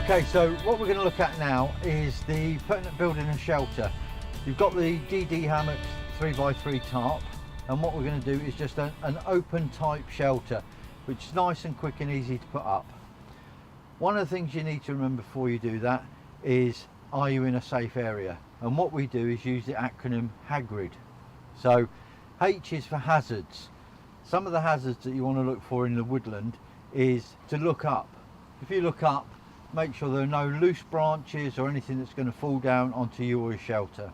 Okay, so what we're going to look at now is building a shelter. You've got the DD Hammock 3x3 tarp, and what we're going to do is just an open type shelter, which is nice and quick and easy to put up. One of the things you need to remember before you do that is, are you in a safe area? And what we do is use the acronym HAGRID. So H is for hazards. Some of the hazards that you want to look for in the woodland is to look up. If you look up, make sure there are no loose branches or anything that's going to fall down onto your shelter.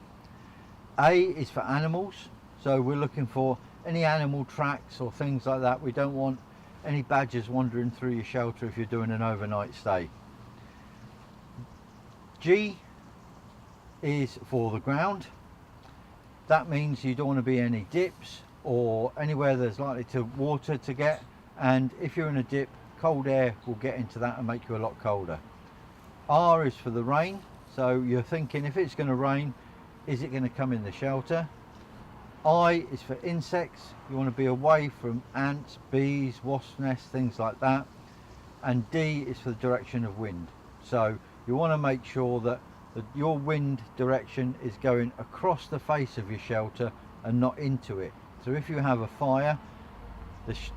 A is for animals, so we're looking for any animal tracks or things like that. We don't want any badgers wandering through your shelter if you're doing an overnight stay. G is for the ground. That means you don't want to be any dips or anywhere there's likely to water to get, and if you're in a dip, cold air will get into that and make you a lot colder. R is for the rain, so you're thinking, if it's going to rain, is it going to come in the shelter? I is for insects. You want to be away from ants, bees, wasp nests, things like that. And D is for the direction of wind. So you want to make sure that your wind direction is going across the face of your shelter and not into it. So if you have a fire,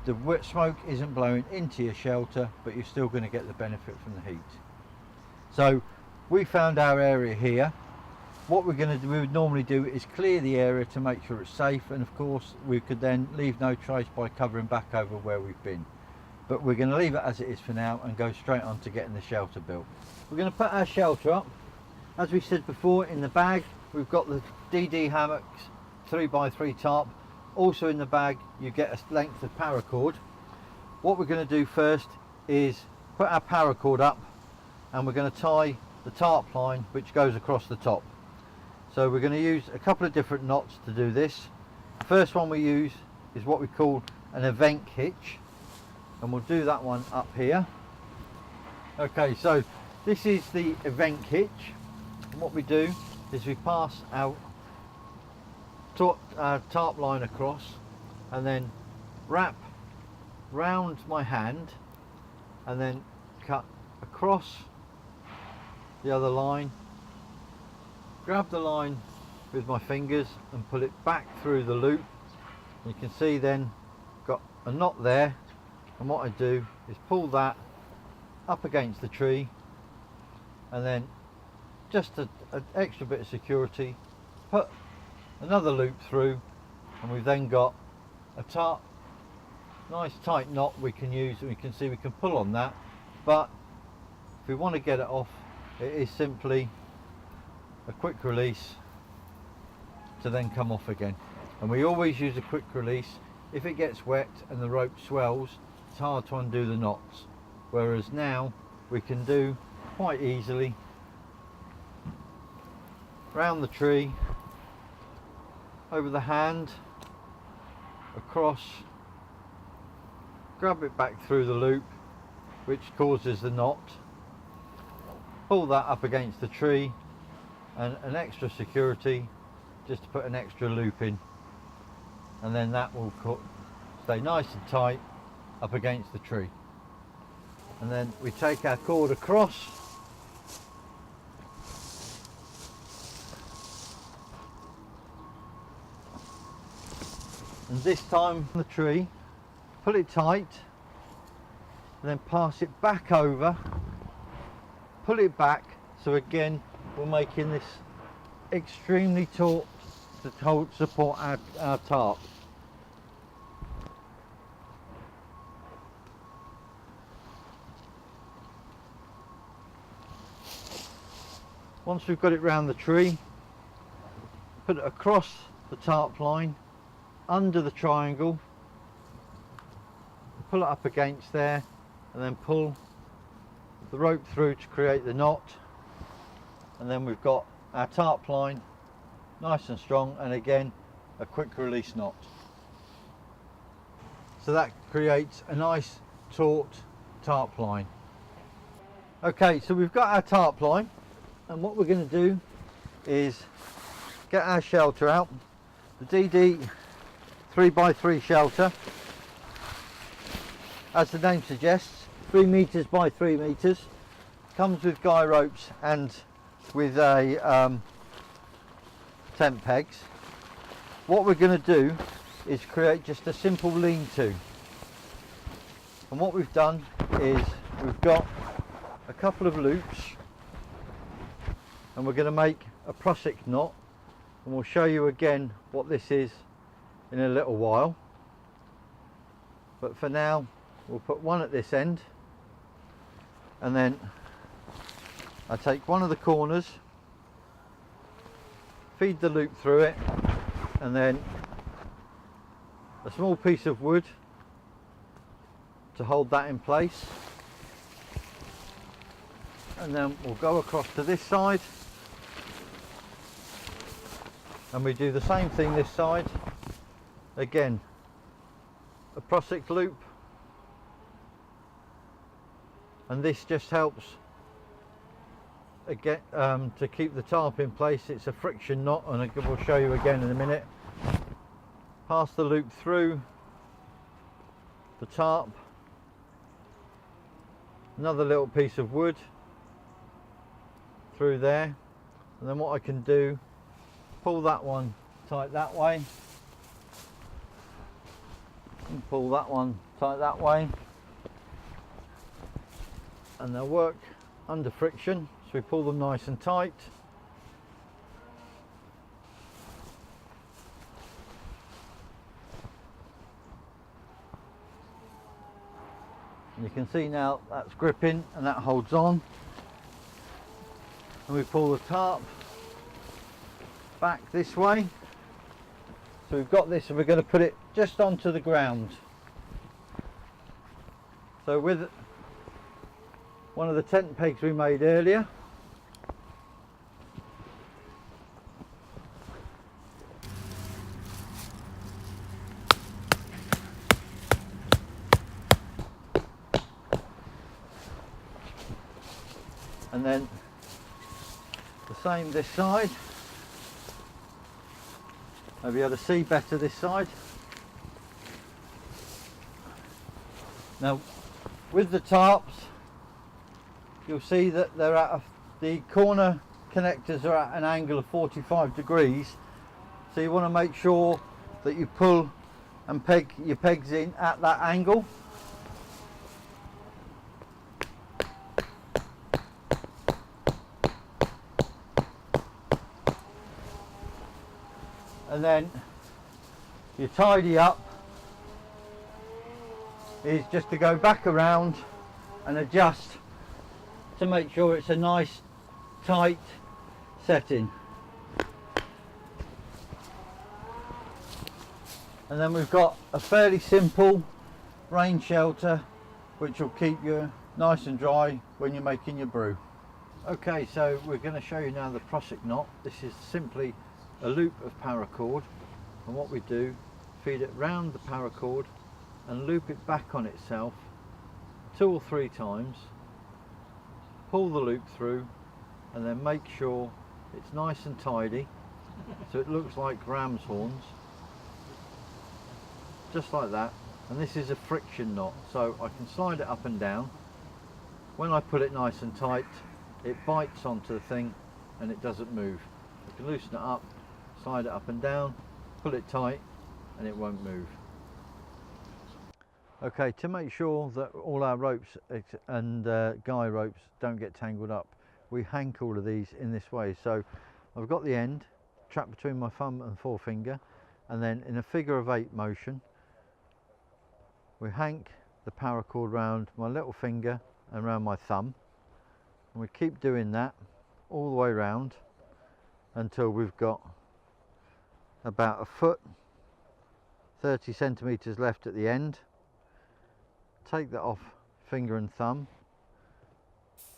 the wet smoke isn't blowing into your shelter, but you're still going to get the benefit from the heat. So we found our area here. What we would normally do is clear the area to make sure it's safe, and of course we could then leave no trace by covering back over where we've been. But we're going to leave it as it is for now and go straight on to getting the shelter built. We're going to put our shelter up. As we said before, in the bag we've got the DD Hammocks 3x3 tarp. Also in the bag you get a length of paracord. What we're going to do first is put our paracord up, and we're going to tie the tarp line which goes across the top. So we're going to use a couple of different knots to do this. The first one we use is what we call an event hitch, and we'll do that one up here. Okay, so this is the event hitch, and what we do is we pass our tarp line across and then wrap round my hand and then cut across the other line, grab the line with my fingers and pull it back through the loop. You can see then got a knot there, and what I do is pull that up against the tree, and then just an extra bit of security, put another loop through, and we've then got a tarp, nice tight knot we can use, and we can see we can pull on that. But if we want to get it off, it is simply a quick release to then come off again. And we always use a quick release. If it gets wet and the rope swells, it's hard to undo the knots, whereas now we can do quite easily round the tree, over the hand, across, grab it back through the loop which causes the knot, pull that up against the tree, and an extra security just to put an extra loop in, and then that will stay nice and tight up against the tree. And then we take our cord across, and this time the tree, pull it tight, and then pass it back over, pull it back, so again we're making this extremely taut to support our tarp. Once we've got it round the tree, put it across the tarp line, under the triangle, pull it up against there, and then pull the rope through to create the knot, and then we've got our tarp line nice and strong, and again a quick release knot. So that creates a nice taut tarp line. Okay, so we've got our tarp line, and what we're going to do is get our shelter out. The DD 3x3 shelter, as the name suggests, 3 meters by 3 meters. comes with guy ropes and with a tent pegs. What we're going to do is create just a simple lean-to, and what we've done is we've got a couple of loops, and we're going to make a prusik knot, and we'll show you again what this is in a little while. But for now we'll put one at this end, and then I take one of the corners, feed the loop through it, and then a small piece of wood to hold that in place, and then we'll go across to this side and we do the same thing this side. Again, a prusik loop, and this just helps again to keep the tarp in place. It's a friction knot, and we'll show you again in a minute. Pass the loop through the tarp, another little piece of wood through there, and then what I can do, pull that one tight that way and pull that one tight that way, and they'll work under friction, so we pull them nice and tight. And you can see now that's gripping and that holds on, and we pull the tarp back this way. So we've got this, and we're going to put it just onto the ground. So with one of the tent pegs we made earlier, and then the same this side. I'll be able to see better this side. Now with the tarps, you'll see that they're at the corner connectors are at an angle of 45 degrees, so you want to make sure that you pull and peg your pegs in at that angle. And then you tidy up is just to go back around and adjust to make sure it's a nice tight setting. And then we've got a fairly simple rain shelter which will keep you nice and dry when you're making your brew. Okay, so we're going to show you now the prusik knot. This is simply a loop of paracord, and what we do, feed it round the paracord and loop it back on itself 2 or 3 times, pull the loop through, and then make sure it's nice and tidy so it looks like ram's horns, just like that. And this is a friction knot, so I can slide it up and down. When I pull it nice and tight, it bites onto the thing and it doesn't move. I can loosen it up, slide it up and down, pull it tight, and it won't move. Okay, to make sure that all our ropes and guy ropes don't get tangled up, we hank all of these in this way. So I've got the end trapped between my thumb and forefinger, and then in a figure of 8 motion we hank the paracord round my little finger and round my thumb, and we keep doing that all the way round until we've got about a foot, 30 centimeters left at the end. Take that off finger and thumb,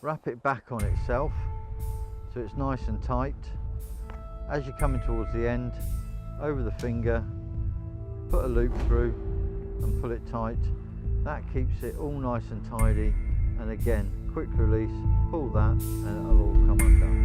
wrap it back on itself so it's nice and tight. As you're coming towards the end, over the finger, put a loop through and pull it tight. That keeps it all nice and tidy, and again, quick release, pull that and it'll all come undone.